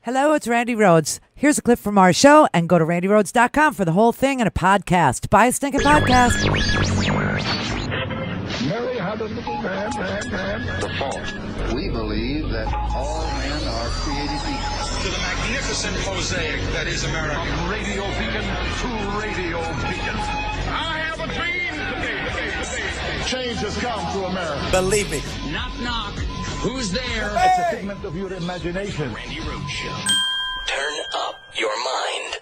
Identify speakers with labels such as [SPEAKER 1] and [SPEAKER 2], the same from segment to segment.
[SPEAKER 1] Hello, it's Randi Rhodes. Here's a clip from our show, and go to randirhodes.com for the whole thing and a podcast. Buy a stinking podcast.
[SPEAKER 2] Mary had a little man.
[SPEAKER 3] The fault. We believe that all men are created equal.
[SPEAKER 4] To the magnificent mosaic that is America.
[SPEAKER 2] From radio beacon to radio beacon. I have a dream today. Change has come to America.
[SPEAKER 4] Believe me. Knock, knock. Who's there?
[SPEAKER 2] It's a figment of your imagination.
[SPEAKER 4] Randi Rhodes Show.
[SPEAKER 5] Turn up your mind.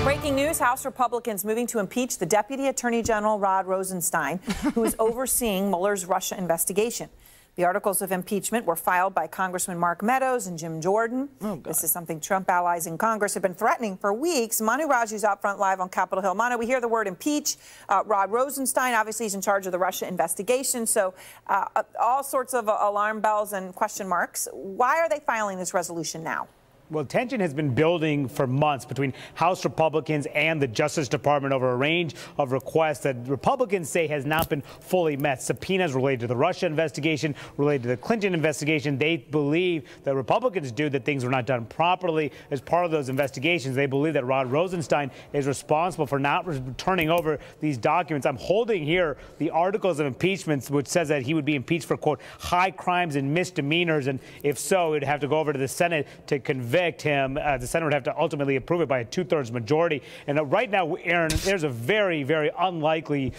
[SPEAKER 6] Breaking news, House Republicans moving to impeach the Deputy Attorney General Rod Rosenstein, who is overseeing Mueller's Russia investigation. The articles of impeachment were filed by Congressman Mark Meadows and Jim Jordan. This is something Trump allies in Congress have been threatening for weeks. Manu Raju's out front live on Capitol Hill. Manu, we hear the word impeach. Rod Rosenstein, obviously, he's in charge of the Russia investigation. So all sorts of alarm bells and question marks. Why are they filing this resolution now?
[SPEAKER 7] Well, tension has been building for months between House Republicans and the Justice Department over a range of requests that Republicans say has not been fully met. Subpoenas related to the Russia investigation, related to the Clinton investigation. They believe that Republicans do that things were not done properly as part of those investigations. They believe that Rod Rosenstein is responsible for not turning over these documents. I'm holding here the articles of impeachment, which says that he would be impeached for, quote, high crimes and misdemeanors. And if so, it would have to go over to the Senate to convict him. The Senate would have to ultimately approve it by a 2/3 majority. And right now, Aaron, there's a very, very unlikely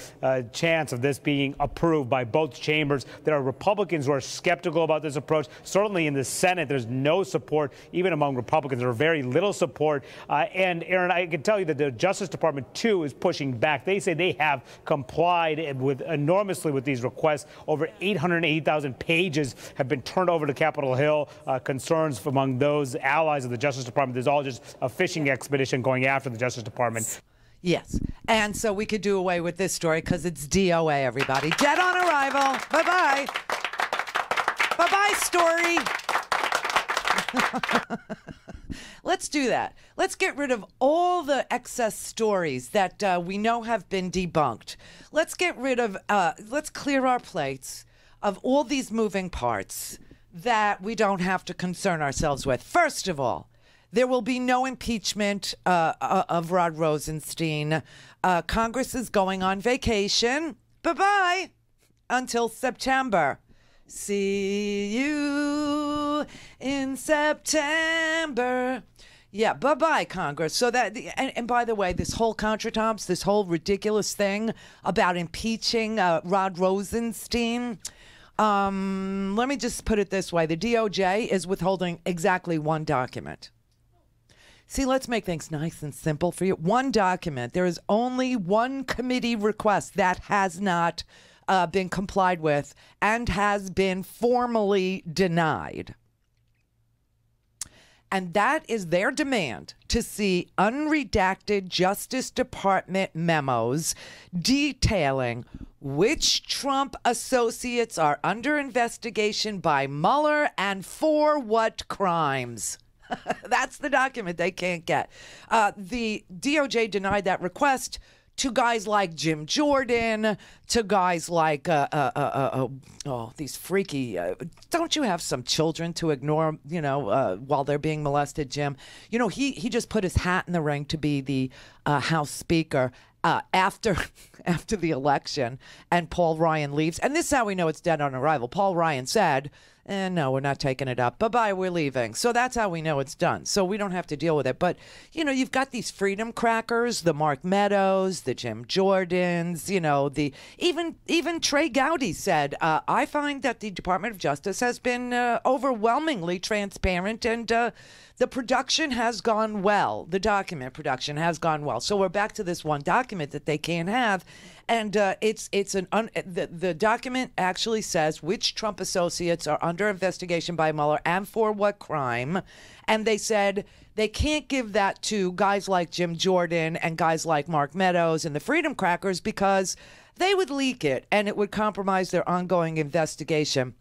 [SPEAKER 7] chance of this being approved by both chambers. There are Republicans who are skeptical about this approach. Certainly in the Senate, there's no support. Even among Republicans, there are very little support. And Aaron, I can tell you that the Justice Department, too, is pushing back. They say they have complied enormously with these requests. Over 880,000 pages have been turned over to Capitol Hill. Concerns among those allies of the Justice Department. There's all just a fishing expedition going after the Justice Department.
[SPEAKER 1] Yes. And so we could do away with this story because it's DOA, everybody. Dead on arrival. Bye-bye. Bye-bye, story. Let's do that. Let's get rid of all the excess stories that we know have been debunked. Let's get rid of, let's clear our plates of all these moving parts that we don't have to concern ourselves with. First of all, there will be no impeachment of Rod Rosenstein. Congress is going on vacation. Bye-bye until September. See you in September. Yeah, bye-bye, Congress. So that, and by the way, this whole contretemps, this whole ridiculous thing about impeaching Rod Rosenstein, let me just put it this way. The DOJ is withholding exactly one document. See, let's make things nice and simple for you. One document. There is only one committee request that has not been complied with and has been formally denied. And that is their demand to see unredacted Justice Department memos detailing which Trump associates are under investigation by Mueller and for what crimes. That's the document they can't get. The DOJ denied that request to guys like Jim Jordan, to guys like, these freaky, don't you have some children to ignore, while they're being molested, Jim? You know, he just put his hat in the ring to be the House Speaker after the election, and Paul Ryan leaves. And this is how we know it's dead on arrival. Paul Ryan said, no, we're not taking it up. Bye-bye, we're leaving. So that's how we know it's done. So we don't have to deal with it. But, you've got these freedom crackers, the Mark Meadows, the Jim Jordans, even Trey Gowdy said, I find that the Department of Justice has been overwhelmingly transparent and the production has gone well. The document production has gone well. So we're back to this one document that they can't have. And the document actually says which Trump associates are under investigation by Mueller and for what crime. And they said they can't give that to guys like Jim Jordan and guys like Mark Meadows and the Freedom Crackers because they would leak it and it would compromise their ongoing investigation.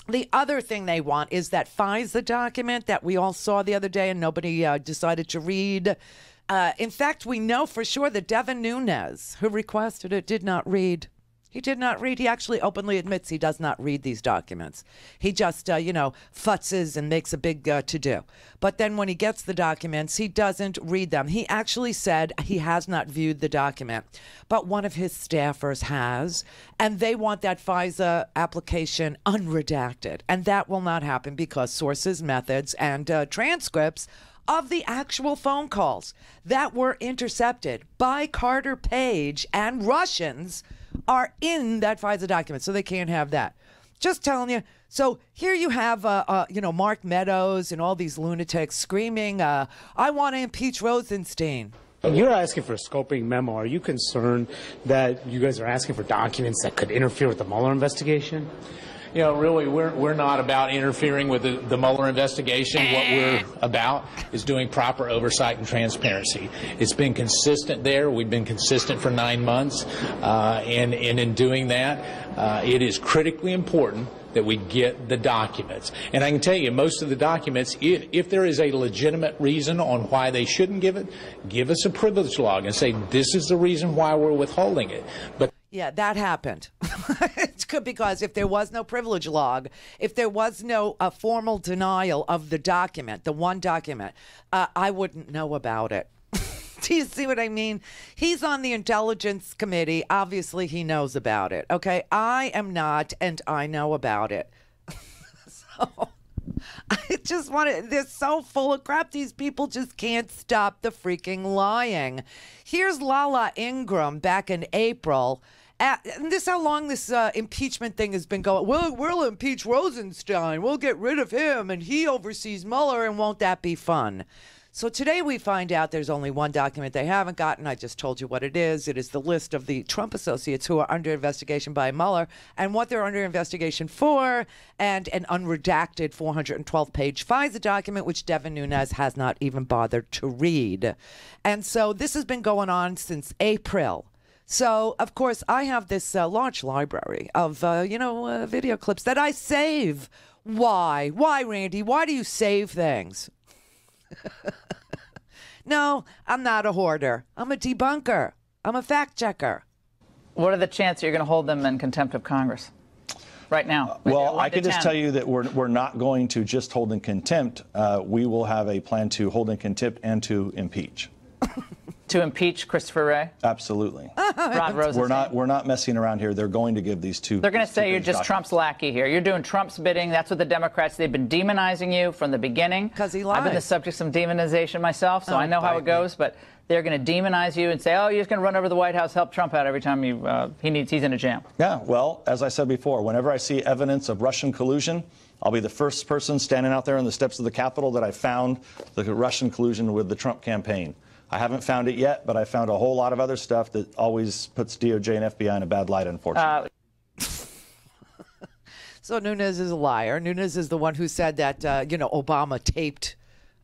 [SPEAKER 1] The other thing they want is that FISA document that we all saw the other day and nobody decided to read. In fact, we know for sure that Devin Nunes, who requested it, did not read. He did not read. He actually openly admits he does not read these documents. He just, futzes and makes a big to-do. But then when he gets the documents, he doesn't read them. He actually said he has not viewed the document, but one of his staffers has, and they want that FISA application unredacted. And that will not happen because sources, methods, and transcripts of the actual phone calls that were intercepted by Carter Page and Russians are in that FISA document, so they can't have that. Just telling you. So here you have, Mark Meadows and all these lunatics screaming, I want to impeach Rosenstein.
[SPEAKER 7] You're asking for a scoping memo. Are you concerned that you guys are asking for documents that could interfere with the Mueller investigation?
[SPEAKER 8] Really, we're not about interfering with the Mueller investigation. What we're about is doing proper oversight and transparency. It's been consistent there. We've been consistent for 9 months. And in doing that, it is critically important that we get the documents. And I can tell you, most of the documents, if there is a legitimate reason on why they shouldn't give it, give us a privilege log and say, this is the reason why we're withholding it. But
[SPEAKER 1] yeah, that happened. It's good because if there was no privilege log, if there was no formal denial of the document, the one document, I wouldn't know about it. Do you see what I mean? He's on the Intelligence Committee. Obviously, he knows about it. Okay, I am not, and I know about it. So I just want to, they're so full of crap. These people just can't stop the freaking lying. Here's Lala Ingram back in April. And this is how long this impeachment thing has been going. We'll impeach Rosenstein. We'll get rid of him, and he oversees Mueller, and won't that be fun? So today we find out there's only one document they haven't gotten. I just told you what it is. It is the list of the Trump associates who are under investigation by Mueller and what they're under investigation for, and an unredacted 412-page FISA document, which Devin Nunes has not even bothered to read. And so this has been going on since April. So, of course, I have this large library of, video clips that I save. Why? Why, Randy? Why do you save things? No, I'm not a hoarder. I'm a debunker. I'm a fact checker.
[SPEAKER 9] What are the chances you're going to hold them in contempt of Congress right now?
[SPEAKER 10] Well, I can just tell you that we're not going to just hold in contempt. We will have a plan to hold in contempt and to impeach.
[SPEAKER 9] To impeach Christopher Wray?
[SPEAKER 10] Absolutely.
[SPEAKER 9] Rod Rosenstein.
[SPEAKER 10] We're not messing around here. They're going to give these two.
[SPEAKER 9] They're going to say you're just documents. Trump's lackey here. You're doing Trump's bidding. That's what the Democrats, they've been demonizing you from the beginning.
[SPEAKER 1] Because he lied.
[SPEAKER 9] I've been the subject of some demonization myself, so I know how it goes. But they're going to demonize you and say, oh, you're just going to run over the White House, help Trump out every time he's in a jam. Yeah,
[SPEAKER 10] well, as I said before, whenever I see evidence of Russian collusion, I'll be the first person standing out there on the steps of the Capitol that I found the Russian collusion with the Trump campaign. I haven't found it yet, but I found a whole lot of other stuff that always puts DOJ and FBI in a bad light, unfortunately.
[SPEAKER 1] So Nunes is a liar. Nunes is the one who said that, Obama taped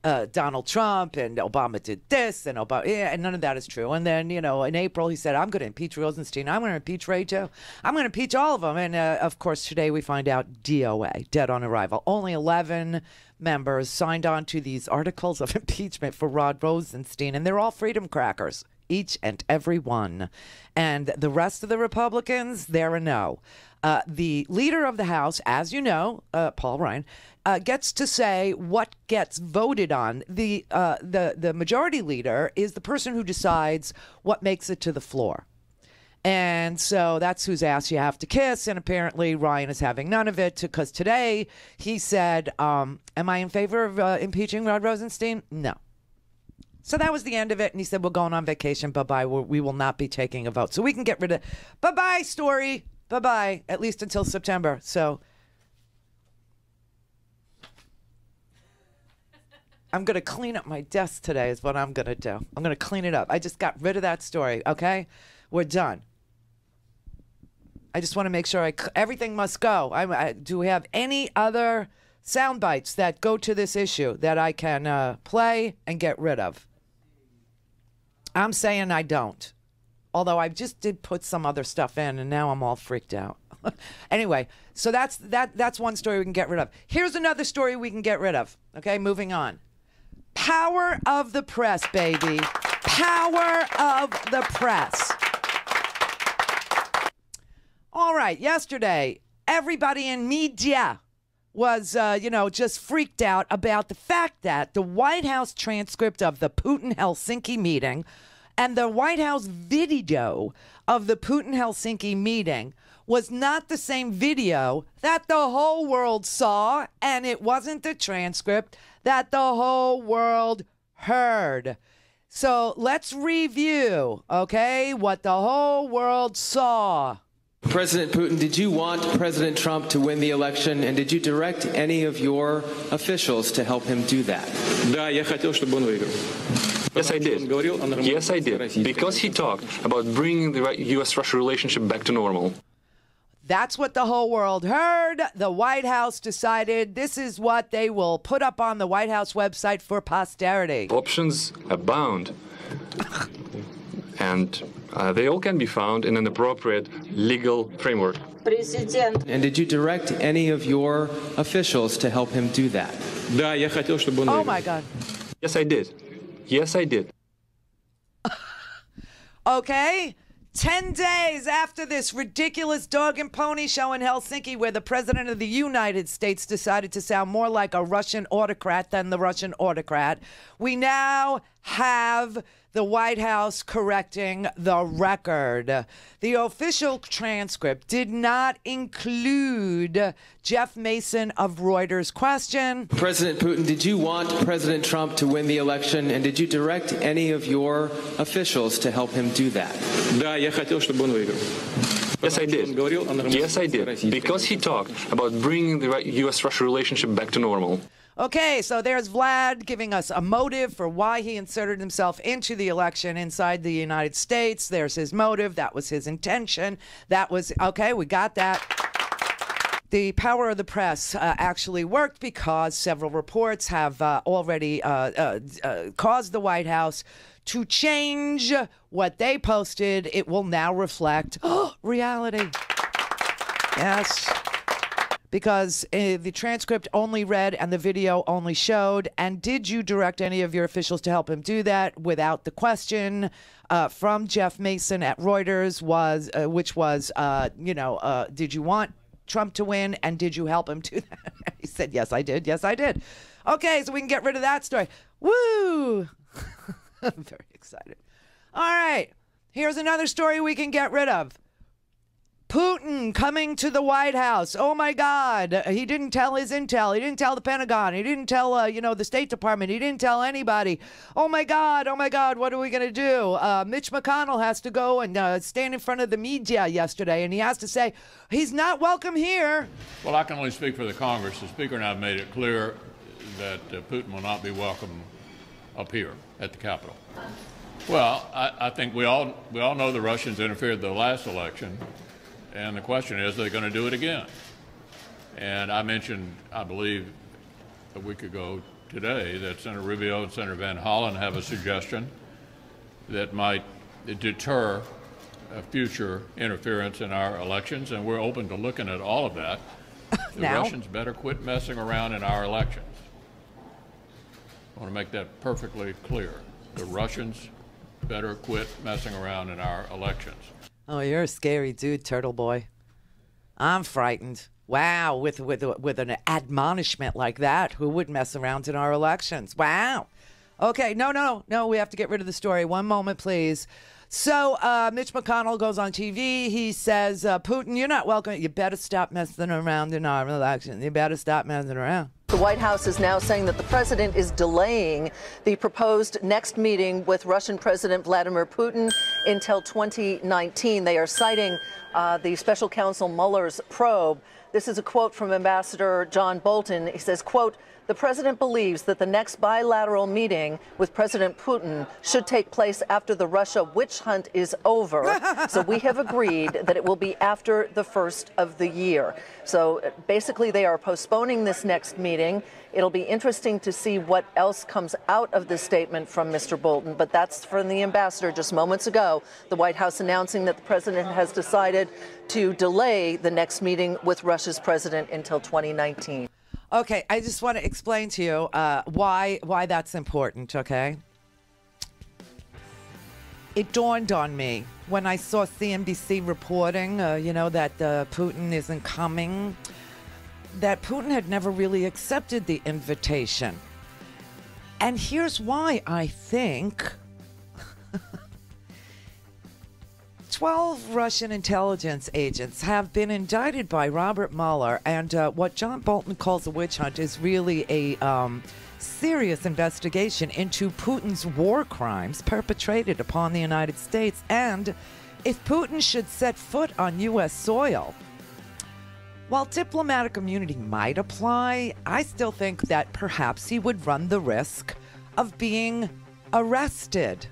[SPEAKER 1] Donald Trump and Obama did this and Obama, and none of that is true. And then, in April, he said, I'm going to impeach Rosenstein. I'm going to impeach Wray, too. I'm going to impeach all of them. And, of course, today we find out DOA, dead on arrival. Only 11 members signed on to these articles of impeachment for Rod Rosenstein, and they're all freedom crackers, each and every one. And the rest of the Republicans, they're a no. The leader of the House, as you know, Paul Ryan, gets to say what gets voted on. The majority leader is the person who decides what makes it to the floor. And so that's whose ass you have to kiss. And apparently Ryan is having none of it, because today he said, am I in favor of impeaching Rod Rosenstein? No. So that was the end of it. And he said, we're going on vacation. Bye-bye. We will not be taking a vote. So we can get rid of bye-bye, story. Bye-bye, at least until September. So I'm going to clean up my desk today is what I'm going to do. I'm going to clean it up. I just got rid of that story, okay? We're done. I just want to make sure everything must go. Do we have any other sound bites that go to this issue that I can play and get rid of? I'm saying I don't. Although I just did put some other stuff in, and now I'm all freaked out. Anyway, so that's one story we can get rid of. Here's another story we can get rid of. Okay, moving on. Power of the press, baby. Power of the press. All right, yesterday, everybody in media was, just freaked out about the fact that the White House transcript of the Putin-Helsinki meeting and the White House video of the Putin-Helsinki meeting was not the same video that the whole world saw, and it wasn't the transcript that the whole world heard. So let's review, okay, what the whole world saw.
[SPEAKER 11] President Putin, did you want President Trump to win the election, and did you direct any of your officials to help him do that?
[SPEAKER 12] Yes, I did. Yes, I did. Because he talked about bringing the U.S.-Russia relationship back to normal.
[SPEAKER 1] That's what the whole world heard. The White House decided this is what they will put up on the White House website for posterity.
[SPEAKER 12] Options abound. And they all can be found in an appropriate legal framework.
[SPEAKER 11] And did you direct any of your officials to help him do that?
[SPEAKER 1] Oh, my God.
[SPEAKER 12] Yes, I did. Yes, I did.
[SPEAKER 1] Okay. 10 days after this ridiculous dog and pony show in Helsinki, where the president of the United States decided to sound more like a Russian autocrat than the Russian autocrat, we now have the White House correcting the record. The official transcript did not include Jeff Mason of Reuters' question.
[SPEAKER 11] President Putin, did you want President Trump to win the election, and did you direct any of your officials to help him do that?
[SPEAKER 12] Yes, I did. Yes, I did. Because he talked about bringing the U.S.-Russia relationship back to normal.
[SPEAKER 1] Okay, so there's Vlad giving us a motive for why he inserted himself into the election inside the United States. There's his motive. That was his intention. That was, okay, we got that. The power of the press actually worked because several reports have already caused the White House to change what they posted. It will now reflect reality. Yes. Because the transcript only read and the video only showed. And did you direct any of your officials to help him do that? Without the question from Jeff Mason at Reuters was, which was, did you want Trump to win, and did you help him do that? He said, yes, I did. Yes, I did. Okay, so we can get rid of that story. Woo! I'm very excited. All right, here's another story we can get rid of. Putin coming to the White House. Oh, my God. He didn't tell his intel. He didn't tell the Pentagon. He didn't tell, the State Department. He didn't tell anybody. Oh, my God. Oh, my God. What are we going to do? Mitch McConnell has to go and stand in front of the media yesterday, and he has to say he's not welcome here.
[SPEAKER 13] Well, I can only speak for the Congress. The Speaker and I have made it clear that Putin will not be welcome up here at the Capitol. Well, I think we all know the Russians interfered in the last election. And the question is, are they going to do it again? And I mentioned, I believe, a week ago today that Senator Rubio and Senator Van Hollen have a suggestion that might deter future interference in our elections, and we're open to looking at all of that. The Russians better quit messing around in our elections. I want to make that perfectly clear. The Russians better quit messing around in our elections.
[SPEAKER 1] Oh, you're a scary dude, Turtle Boy. I'm frightened. Wow, with an admonishment like that, who would mess around in our elections? Wow. Okay, no, we have to get rid of the story. One moment, please. So Mitch McConnell goes on TV. He says, Putin, you're not welcome. You better stop messing around in our elections. You better stop messing around.
[SPEAKER 14] The White House is now saying that the president is delaying the proposed next meeting with Russian President Vladimir Putin until 2019. They are citing the special counsel Mueller's probe. This is a quote from Ambassador John Bolton. He says, quote, the president believes that the next bilateral meeting with President Putin should take place after the Russia witch hunt is over. So we have agreed that it will be after the first of the year. So basically, they are postponing this next meeting. It'll be interesting to see what else comes out of this statement from Mr. Bolton. But that's from the ambassador just moments ago. The White House announcing that the president has decided to delay the next meeting with Russia's president until 2019.
[SPEAKER 1] Okay, I just want to explain to you why that's important, okay? it dawned on me when I saw CNBC reporting, that Putin isn't coming, that Putin had never really accepted the invitation. And here's why I think 12 Russian intelligence agents have been indicted by Robert Mueller, and what John Bolton calls a witch hunt is really a serious investigation into Putin's war crimes perpetrated upon the United States. And if Putin should set foot on U.S. soil, while diplomatic immunity might apply, I still think that perhaps he would run the risk of being arrested.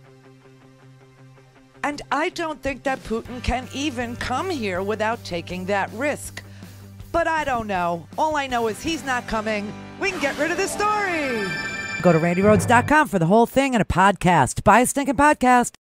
[SPEAKER 1] And I don't think that Putin can even come here without taking that risk. But I don't know. All I know is he's not coming. We can get rid of this story. Go to RandiRhodes.com for the whole thing and a podcast. Buy a stinking podcast.